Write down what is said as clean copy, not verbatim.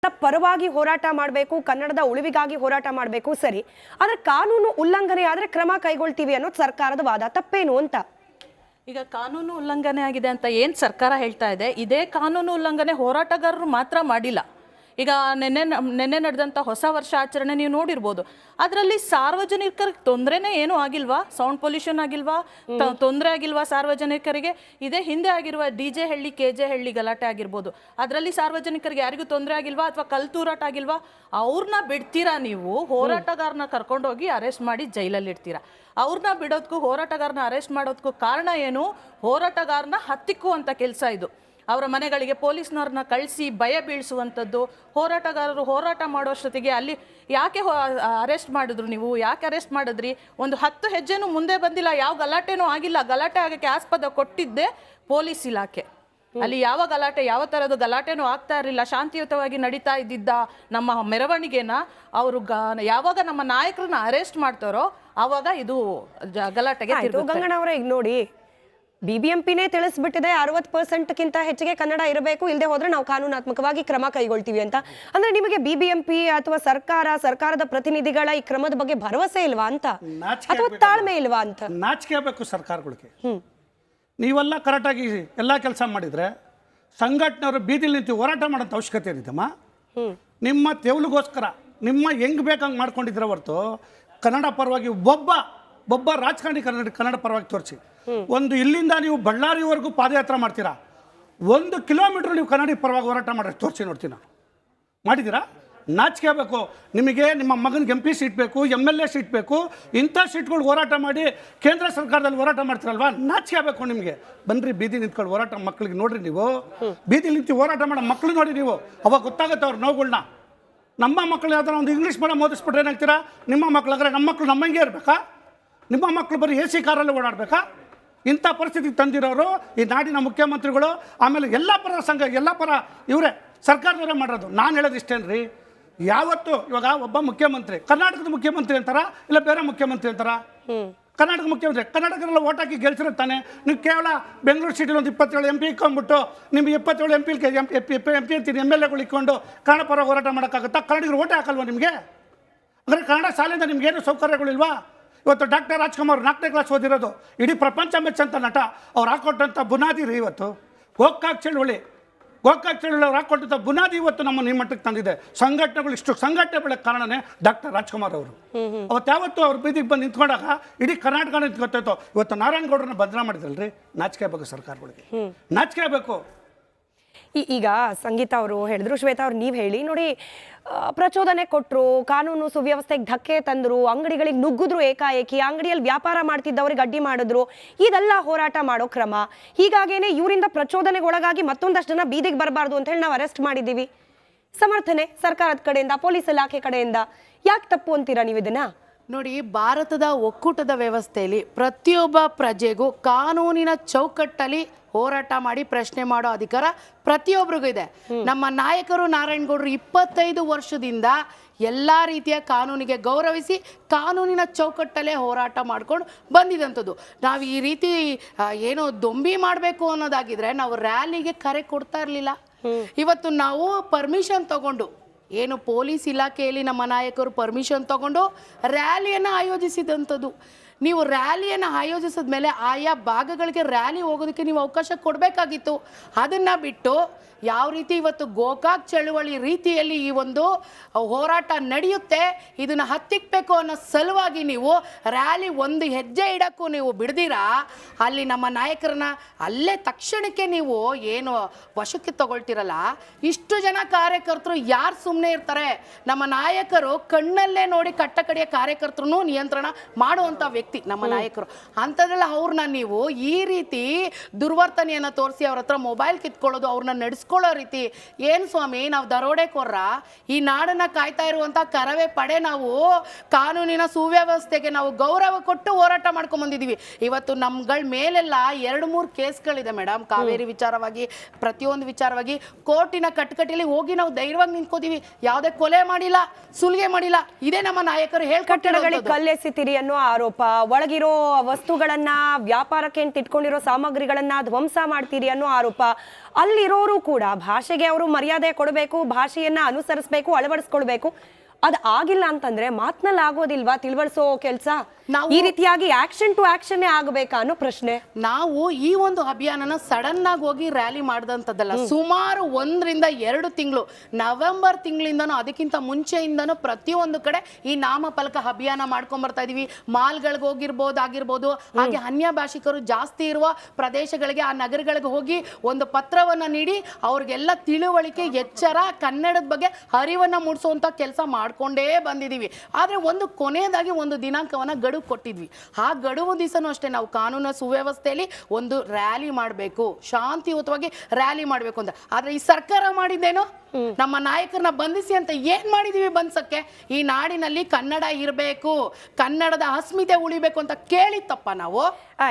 ಪರವಾಗಿ ಹೋರಾಟ ಮಾಡಬೇಕು, ಕನ್ನಡದ ಉಳಿವಿಗಾಗಿ ಹೋರಾಟ ಮಾಡಬೇಕು, ಸರಿ. ಆದ್ರೆ ಕಾನೂನು ಉಲ್ಲಂಘನೆ ಆದ್ರೆ ಕ್ರಮ ಕೈಗೊಳ್ತೀವಿ ಅನ್ನೋದು ಸರ್ಕಾರದ ವಾದ. ತಪ್ಪೇನು ಅಂತ? ಈಗ ಕಾನೂನು ಉಲ್ಲಂಘನೆ ಆಗಿದೆ ಅಂತ ಏನು ಸರ್ಕಾರ ಹೇಳ್ತಾ ಇದೆ, ಇದೇ ಕಾನೂನು ಉಲ್ಲಂಘನೆ ಹೋರಾಟಗಾರರು ಮಾತ್ರ ಮಾಡಿಲ್ಲ. ಈಗ ನೆನ್ನೆ ನಡೆದಂಥ ಹೊಸ ವರ್ಷ ಆಚರಣೆ ನೀವು ನೋಡಿರ್ಬೋದು. ಅದರಲ್ಲಿ ಸಾರ್ವಜನಿಕರಿಗೆ ತೊಂದರೆನೇ ಏನೂ ಆಗಿಲ್ವಾ? ಸೌಂಡ್ ಪೊಲ್ಯೂಷನ್ ಆಗಿಲ್ವಾ? ತೊಂದರೆ ಆಗಿಲ್ವಾ ಸಾರ್ವಜನಿಕರಿಗೆ? ಇದೇ ಹಿಂದೆ ಆಗಿರುವ DJ ಹಳ್ಳಿ KJ ಹಳ್ಳಿ ಗಲಾಟೆ ಆಗಿರ್ಬೋದು, ಅದರಲ್ಲಿ ಸಾರ್ವಜನಿಕರಿಗೆ ಯಾರಿಗೂ ತೊಂದರೆ ಆಗಿಲ್ವಾ? ಅಥವಾ ಕಲ್ತೂರಾಟ ಆಗಿಲ್ವಾ? ಅವ್ರನ್ನ ಬಿಡ್ತೀರಾ ನೀವು? ಹೋರಾಟಗಾರನ ಕರ್ಕೊಂಡೋಗಿ ಅರೆಸ್ಟ್ ಮಾಡಿ ಜೈಲಲ್ಲಿ ಇಡ್ತೀರಾ. ಅವ್ರನ್ನ ಬಿಡೋದಕ್ಕೂ ಹೋರಾಟಗಾರನ ಅರೆಸ್ಟ್ ಮಾಡೋದಕ್ಕೂ ಕಾರಣ ಏನು? ಹೋರಾಟಗಾರನ ಹತ್ತಿಕ್ಕುವಂಥ ಕೆಲಸ ಇದು. ಅವರ ಮನೆಗಳಿಗೆ ಪೊಲೀಸ್ನವ್ರನ್ನ ಕಳಿಸಿ ಭಯ ಬೀಳಿಸುವಂಥದ್ದು. ಹೋರಾಟಗಾರರು ಹೋರಾಟ ಮಾಡೋಷ್ಟೊತ್ತಿಗೆ ಅಲ್ಲಿ ಯಾಕೆ ಅರೆಸ್ಟ್ ಮಾಡಿದ್ರು, ನೀವು ಯಾಕೆ ಅರೆಸ್ಟ್ ಮಾಡಿದ್ರಿ? ಒಂದು 10 ಹೆಜ್ಜೆನೂ ಮುಂದೆ ಬಂದಿಲ್ಲ, ಯಾವ ಗಲಾಟೆನೂ ಆಗಿಲ್ಲ. ಗಲಾಟೆ ಆಗೋಕ್ಕೆ ಆಸ್ಪದ ಕೊಟ್ಟಿದ್ದೆ ಪೊಲೀಸ್ ಇಲಾಖೆ. ಅಲ್ಲಿ ಯಾವ ಗಲಾಟೆ, ಯಾವ ಥರದ ಗಲಾಟೆನೂ ಆಗ್ತಾ ಇರಲಿಲ್ಲ. ಶಾಂತಿಯುತವಾಗಿ ನಡೀತಾ ಇದ್ದಿದ್ದ ನಮ್ಮ ಮೆರವಣಿಗೆನ ಅವರು ಯಾವಾಗ ನಮ್ಮ ನಾಯಕರನ್ನ ಅರೆಸ್ಟ್ ಮಾಡ್ತಾರೋ ಆವಾಗ ಇದು ಗಲಾಟೆಗೆ ತಿರುಗುತ್ತೆ. ಗಂಗಣ್ಣ ಅವರೇ, ಈಗ ನೋಡಿ, BBMPನೇ ತಿಳಿಸ್ಬಿಟ್ಟಿದೆ 60%ಕ್ಕಿಂತ ಹೆಚ್ಚಿಗೆ ಕನ್ನಡ ಇರಬೇಕು, ಇಲ್ಲದೆ ಹೋದ್ರೆ ನಾವು ಕಾನೂನಾತ್ಮಕವಾಗಿ ಕ್ರಮ ಕೈಗೊಳ್ತೀವಿ ಅಂತ. ಅಂದ್ರೆ ನಿಮಗೆ BBMP ಅಥವಾ ಸರ್ಕಾರದ ಪ್ರತಿನಿಧಿಗಳ ಈ ಕ್ರಮದ ಬಗ್ಗೆ ಭರವಸೆ ಇಲ್ವಾ ಅಂತ, ಅಥವಾ ತಾಳ್ಮೆ ಇಲ್ವಾ ಅಂತ? ನಾಚಿಕೆ ಆಗಬೇಕು ಸರ್ಕಾರಗಳಿಗೆ. ನೀವೆಲ್ಲ ಕರೆಕ್ಟಾಗಿ ಎಲ್ಲ ಕೆಲಸ ಮಾಡಿದ್ರೆ ಸಂಘಟನೆಯವರು ಬೀದಿಲಿ ನಿಂತು ಹೋರಾಟ ಮಾಡೋಂಥ ಅವಶ್ಯಕತೆ ಏನಿದೆಮ್ಮ? ನಿಮ್ಮ ತೆವಲಿಗೋಸ್ಕರ ನಿಮ್ಮ ಹೆಂಗ್ ಬೇಕಂಗೆ ಮಾಡ್ಕೊಂಡಿದ್ರೆ ಹೊರತು ಕನ್ನಡ ಪರವಾಗಿ ಒಬ್ಬ ರಾಜಕಾರಣಿ ಕನ್ನಡ ಪರವಾಗಿ ತೋರಿಸಿ. ಒಂದು ಇಲ್ಲಿಂದ ನೀವು ಬಳ್ಳಾರಿವರೆಗೂ ಪಾದಯಾತ್ರೆ ಮಾಡ್ತೀರಾ, 1 ಕಿಲೋಮೀಟರ್ ನೀವು ಕನ್ನಡ ಪರವಾಗಿ ಹೋರಾಟ ಮಾಡಿ ತೋರಿಸಿ ನೋಡ್ತೀನಿ ನಾನು. ಮಾಡಿದ್ದೀರಾ? ನಾಚಿಕೆ ಆಗಬೇಕು ನಿಮಗೆ. ನಿಮ್ಮ ಮಗನಿಗೆ MP ಸೀಟ್ ಬೇಕು, MLA ಸೀಟ್ ಬೇಕು, ಇಂಥ ಸೀಟ್ಗಳು ಹೋರಾಟ ಮಾಡಿ ಕೇಂದ್ರ ಸರ್ಕಾರದಲ್ಲಿ ಹೋರಾಟ ಮಾಡ್ತೀರಲ್ವಾ? ನಾಚಿಕೆ ಆಗಬೇಕು ನಿಮಗೆ. ಬನ್ನಿರಿ ಬೀದಿ ನಿಂತ್ಕೊಂಡು ಹೋರಾಟ ಮಕ್ಕಳಿಗೆ ನೋಡ್ರಿ. ನೀವು ಬೀದಿ ನಿಂತು ಹೋರಾಟ ಮಾಡೋ ಮಕ್ಕಳು ನೋಡಿ ನೀವು, ಅವಾಗ ಗೊತ್ತಾಗುತ್ತೆ ಅವ್ರ ನೋವುಗಳನ್ನ. ನಮ್ಮ ಮಕ್ಕಳು ಯಾವ್ದಾರ ಒಂದು ಇಂಗ್ಲೀಷ್ ಮೀಡಿಯಂ ಓದಿಸ್ಬಿಟ್ರೆ ಏನಾಗ್ತೀರಾ? ನಿಮ್ಮ ಮಕ್ಕಳಾದ್ರೆ ನಮ್ಮ ಮಕ್ಕಳು ನಮ್ಮಂಗೆ ಇರಬೇಕಾ? ನಿಮ್ಮ ಮಕ್ಕಳು ಬರೀ AC ಕಾರಲ್ಲಿ ಓಡಾಡಬೇಕಾ? ಇಂಥ ಪರಿಸ್ಥಿತಿಗೆ ತಂದಿರೋರು ಈ ನಾಡಿನ ಮುಖ್ಯಮಂತ್ರಿಗಳು, ಆಮೇಲೆ ಎಲ್ಲ ಪರ ಸಂಘ, ಎಲ್ಲ ಪರ ಇವರೇ ಸರ್ಕಾರದವರೇ ಮಾಡಿರೋದು. ನಾನು ಹೇಳೋದು ಇಷ್ಟೇನ್ರಿ, ಯಾವತ್ತು ಇವಾಗ ಒಬ್ಬ ಮುಖ್ಯಮಂತ್ರಿ ಕರ್ನಾಟಕದ ಮುಖ್ಯಮಂತ್ರಿ ಅಂತಾರ, ಇಲ್ಲ ಬೇರೆ ಮುಖ್ಯಮಂತ್ರಿ ಅಂತಾರ? ಕರ್ನಾಟಕ ಮುಖ್ಯಮಂತ್ರಿ. ಕರ್ನಾಟಕದಲ್ಲ ಓಟ್ ಹಾಕಿ ಗೆಲ್ಸಿರುತ್ತಾನೆ. ನೀವು ಕೇವಲ ಬೆಂಗಳೂರು ಸಿಟಿಲಿ ಒಂದು 27 MP ಇಟ್ಕೊಂಡ್ಬಿಟ್ಟು ನಿಮ್ಗೆ 27 MP ಅಂತೀನಿ MLAಗಳು ಇಟ್ಕೊಂಡು ಕನ್ನಡ ಪರ ಹೋರಾಟ ಮಾಡೋಕ್ಕಾಗುತ್ತಾ? ಕನ್ನಡಿಗರು ಓಟೇ ಹಾಕಲ್ವಾ ನಿಮಗೆ? ಅಂದರೆ ಕನ್ನಡ ಶಾಲೆಯಿಂದ ನಿಮ್ಗೇನು ಸೌಕರ್ಯಗಳಿಲ್ವಾ? ಇವತ್ತು ಡಾಕ್ಟರ್ ರಾಜ್ಕುಮಾರ್ 4ನೇ ಕ್ಲಾಸ್ ಓದಿರೋದು, ಇಡೀ ಪ್ರಪಂಚ ಮೆಚ್ಚಂತ ನಟ. ಅವ್ರು ಹಾಕೊಟ್ಟಂಥ ಬುನಾದಿ ರೀ ಇವತ್ತು ಗೋಕಾಕ್ ಚಳುವಳಿ ಅವ್ರು ಹಾಕೊಟ್ಟಂಥ ಬುನಾದಿ ಇವತ್ತು ನಮ್ಮ ಈ ಮಟ್ಟಕ್ಕೆ ತಂದಿದೆ. ಸಂಘಟನೆಗಳು ಇಷ್ಟು ಸಂಘಟನೆ ಬೆಳಕ್ಕೆ ಕಾರಣನೇ ಡಾಕ್ಟರ್ ರಾಜ್ಕುಮಾರ್ ಅವರು. ಅವತ್ತು ಯಾವತ್ತು ಅವ್ರ ಬೀದಿಗೆ ಬಂದು ನಿಂತ್ಕೊಂಡಾಗ ಇಡೀ ಕರ್ನಾಟಕ ನಿಂತ್ಕೊತಾಯಿತ್ತು. ಇವತ್ತು ನಾರಾಯಣಗೌಡರನ್ನ ಬದಲಾ ಮಾಡಿದ್ರಲ್ರಿ. ನಾಚಿಕೆ ಆಗಬೇಕು ಸರ್ಕಾರಗಳಿಗೆ, ನಾಚಿಕೆ ಆಗಬೇಕು. ಈಗ ಸಂಗೀತ ಅವರು ಹೇಳಿದ್ರು, ಶ್ವೇತಾ ಅವ್ರು ನೀವು ಹೇಳಿ ನೋಡಿ, ಪ್ರಚೋದನೆ ಕೊಟ್ಟರು, ಕಾನೂನು ಸುವ್ಯವಸ್ಥೆಗೆ ಧಕ್ಕೆ ತಂದರು, ಅಂಗಡಿಗಳಿಗೆ ನುಗ್ಗಿದ್ರು, ಏಕಾಏಕಿ ಅಂಗಡಿಯಲ್ಲಿ ವ್ಯಾಪಾರ ಮಾಡ್ತಿದ್ದವ್ರಿಗೆ ಅಡ್ಡಿ ಮಾಡಿದ್ರು. ಇದೆಲ್ಲ ಹೋರಾಟ ಮಾಡೋ ಕ್ರಮ. ಹೀಗಾಗೇನೆ ಇವರಿಂದ ಪ್ರಚೋದನೆಗೊಳಗಾಗಿ ಮತ್ತೊಂದಷ್ಟು ಜನ ಬೀದಿಗೆ ಬರಬಾರ್ದು ಅಂತ ಹೇಳಿ ನಾವು ಅರೆಸ್ಟ್ ಮಾಡಿದ್ದೀವಿ. ಸಮರ್ಥನೆ ಸರ್ಕಾರದ ಕಡೆಯಿಂದ, ಪೊಲೀಸ್ ಇಲಾಖೆ ಕಡೆಯಿಂದ. ಯಾಕೆ ತಪ್ಪು ಅಂತೀರಾ ನೀವು ಇದನ್ನ? ನೋಡಿ, ಭಾರತದ ಒಕ್ಕೂಟದ ವ್ಯವಸ್ಥೆಯಲ್ಲಿ ಪ್ರತಿಯೊಬ್ಬ ಪ್ರಜೆಗೂ ಕಾನೂನಿನ ಚೌಕಟ್ಟಲ್ಲಿ ಹೋರಾಟ ಮಾಡಿ ಪ್ರಶ್ನೆ ಮಾಡೋ ಅಧಿಕಾರ ಪ್ರತಿಯೊಬ್ಬರಿಗೂ ಇದೆ. ನಮ್ಮ ನಾಯಕರು ನಾರಾಯಣಗೌಡರು 25 ವರ್ಷದಿಂದ ಎಲ್ಲ ರೀತಿಯ ಕಾನೂನಿಗೆ ಗೌರವಿಸಿ ಕಾನೂನಿನ ಚೌಕಟ್ಟಲ್ಲೇ ಹೋರಾಟ ಮಾಡ್ಕೊಂಡು ಬಂದಿದಂಥದ್ದು. ನಾವು ಈ ರೀತಿ ಏನೋ ದೊಂಬಿ ಮಾಡಬೇಕು ಅನ್ನೋದಾಗಿದ್ರೆ ನಾವು ರ್ಯಾಲಿಗೆ ಕರೆ ಕೊಡ್ತಾ ಇರಲಿಲ್ಲ. ಇವತ್ತು ನಾವು ಪರ್ಮಿಷನ್ ತಗೊಂಡು, ಏನು ಪೊಲೀಸ್ ಇಲಾಖೆಯಲ್ಲಿ ನಮ್ಮ ನಾಯಕರು ಪರ್ಮಿಷನ್ ತಗೊಂಡು ರ್ಯಾಲಿಯನ್ನು ಆಯೋಜಿಸಿದಂಥದ್ದು. ನೀವು ರ್ಯಾಲಿಯನ್ನು ಆಯೋಜಿಸಿದ ಮೇಲೆ ಆಯಾ ಭಾಗಗಳಿಗೆ ರ್ಯಾಲಿ ಹೋಗೋದಕ್ಕೆ ನೀವು ಅವಕಾಶ ಕೊಡಬೇಕಾಗಿತ್ತು. ಅದನ್ನು ಬಿಟ್ಟು ಯಾವ ರೀತಿ ಇವತ್ತು ಗೋಕಾಕ್ ಚಳುವಳಿ ರೀತಿಯಲ್ಲಿ ಈ ಒಂದು ಹೋರಾಟ ನಡೆಯುತ್ತೆ, ಇದನ್ನು ಹತ್ತಿಕ್ಕಬೇಕು ಅನ್ನೋ ಸಲುವಾಗಿ ನೀವು ರ್ಯಾಲಿ ಒಂದು ಹೆಜ್ಜೆ ಇಡಕ್ಕೂ ನೀವು ಬಿಡ್ದಿರಾ. ಅಲ್ಲಿ ನಮ್ಮ ನಾಯಕರನ್ನ ಅಲ್ಲೇ ತಕ್ಷಣಕ್ಕೆ ನೀವು ಏನು ವಶಕ್ಕೆ ತಗೊಳ್ತಿರಲ್ಲ. ಇಷ್ಟು ಜನ ಕಾರ್ಯಕರ್ತರು ಯಾರು ಸುಮ್ಮನೆ ಇರ್ತಾರೆ? ನಮ್ಮ ನಾಯಕರು ಕಣ್ಣಲ್ಲೇ ನೋಡಿ ಕಟ್ಟಕಡೆಯ ಕಾರ್ಯಕರ್ತರು ನಿಯಂತ್ರಣ ಮಾಡುವಂಥ ವ್ಯಕ್ತಿ ನಮ್ಮ ನಾಯಕರು. ಅಂಥದ್ರಲ್ಲಿ ಅವ್ರನ್ನ ನೀವು ಈ ರೀತಿ ದುರ್ವರ್ತನೆಯನ್ನು ತೋರಿಸಿ ಅವ್ರ ಹತ್ರ ಮೊಬೈಲ್ ಕಿತ್ಕೊಳ್ಳೋದು, ಅವ್ರನ್ನ ನಡೆಸ್ಕೊಳ್ಳೋ ರೀತಿ ಏನು ಸ್ವಾಮಿ? ನಾವು ದರೋಡೆಕೋರ ಈ ನಾಡನ್ನ ಕಾಯ್ತಾ ಇರುವಂತ ಕರವೇ ಪಡೆ. ನಾವು ಕಾನೂನಿನ ಸುವ್ಯವಸ್ಥೆಗೆ ನಾವು ಗೌರವ ಕೊಟ್ಟು ಹೋರಾಟ ಮಾಡ್ಕೊಂಡ್ ಬಂದಿದೀವಿ. ಇವತ್ತು ನಮ್ಗಳ ಮೇಲೆಲ್ಲ 2-3 ಕೇಸ್ಗಳಿದೆ ಮೇಡಮ್, ಕಾವೇರಿ ವಿಚಾರವಾಗಿ, ಪ್ರತಿಯೊಂದು ವಿಚಾರವಾಗಿ ಕೋರ್ಟಿನ ಕಟ್ಟಕಟ್ಟಿಯಲ್ಲಿ ಹೋಗಿ ನಾವು ಧೈರ್ಯವಾಗಿ ನಿಂತ್ಕೋತೀವಿ. ಯಾವುದೇ ಕೊಲೆ ಮಾಡಿಲ್ಲ, ಸುಲಿಗೆ ಮಾಡಿಲ್ಲ. ಇದೇ ನಮ್ಮ ನಾಯಕರು ಕಟ್ಟಡಗಳಿಗೆ ಕಲ್ಲೆಸಿತಿರಿ ಅನ್ನೋ ಆರೋಪ, ಒಳಗಿರೋ ವಸ್ತುಗಳನ್ನ ವ್ಯಾಪಾರಕ್ಕೆ ಅಂತ ಇಟ್ಕೊಂಡಿರೋ ಸಾಮಗ್ರಿಗಳನ್ನ ಧ್ವಂಸ ಮಾಡ್ತೀರಿ ಅನ್ನೋ ಆರೋಪ. ಅಲ್ಲಿರೋರು ಕೂಡ ಕೂಡ ಭಾಷೆಗೆ ಅವರು ಮರ್ಯಾದೆ ಕೊಡಬೇಕು, ಭಾಷೆಯನ್ನ ಅನುಸರಿಸಬೇಕು, ಅಳವಡಿಸ್ಕೊಳ್ಬೇಕು. ಅದ್ ಆಗಿಲ್ಲ ಅಂತಂದ್ರೆ ಮಾತ್ನಲ್ಲಿ ಆಗೋದಿಲ್ವಾ ತಿಳ್ವಳಿಸೋ ಕೆಲಸ? ಈ ರೀತಿಯಾಗಿ ಆಕ್ಷನ್ ಟು ಆಕ್ಷನ್ ಆಗಬೇಕಾ ಅನ್ನೋ ಪ್ರಶ್ನೆ. ನಾವು ಈ ಒಂದು ಅಭಿಯಾನನ ಸಡನ್ ಆಗಿ ಹೋಗಿ ರ್ಯಾಲಿ ಮಾಡಿದಂಥದ್ದಲ್ಲ. ಸುಮಾರು 1 ರಿಂದ 2 ತಿಂಗಳು, ನವೆಂಬರ್ ತಿಂಗಳಿಂದನೂ ಅದಕ್ಕಿಂತ ಮುಂಚೆಯಿಂದನೂ ಪ್ರತಿಯೊಂದು ಕಡೆ ಈ ನಾಮಫಲಕ ಅಭಿಯಾನ ಮಾಡ್ಕೊಂಡ್ ಬರ್ತಾ ಇದೀವಿ. ಮಾಲ್ಗಳಿಗೆ ಆಗಿರ್ಬೋದು, ಹಾಗೆ ಅನ್ಯ ಭಾಷಿಕರು ಜಾಸ್ತಿ ಇರುವ ಪ್ರದೇಶಗಳಿಗೆ, ಆ ನಗರಗಳಿಗೆ ಹೋಗಿ ಒಂದು ಪತ್ರವನ್ನ ನೀಡಿ ಅವ್ರಿಗೆಲ್ಲ ತಿಳುವಳಿಕೆ, ಎಚ್ಚರ, ಕನ್ನಡದ ಬಗ್ಗೆ ಅರಿವನ್ನ ಮೂಡಿಸುವಂತ ಕೆಲಸ ಮಾಡ್ಕೊಂಡೇ ಬಂದಿದೀವಿ. ಆದ್ರೆ ಒಂದು ಕೊನೆಯದಾಗಿ ಒಂದು ದಿನಾಂಕವನ್ನ ಗಡುವು ಕೊಟ್ಟಿದ್ವಿ. ಆ ಗಡುವು ದಿವಸನೂ ಅಷ್ಟೇ ನಾವು ಕಾನೂನು ಸುವ್ಯವಸ್ಥೆಯಲ್ಲಿ ಒಂದು ರ್ಯಾಲಿ ಮಾಡಬೇಕು, ಶಾಂತಿಯುತವಾಗಿ ರ್ಯಾಲಿ ಮಾಡಬೇಕು ಅಂತ. ಆದ್ರೆ ಈ ಸರ್ಕಾರ ಮಾಡಿದ್ದೇನು, ನಮ್ಮ ನಾಯಕರನ್ನ ಬಂಧಿಸಿ ಅಂತ ಏನ್ ಮಾಡಿದೀವಿ ಬಂಧಿಸಕ್ಕೆ? ಈ ನಾಡಿನಲ್ಲಿ ಕನ್ನಡ ಇರಬೇಕು, ಕನ್ನಡದ ಅಸ್ಮಿತೆ ಉಳಿಬೇಕು ಅಂತ ಕೇಳಿತ್ತಪ್ಪ ನಾವು.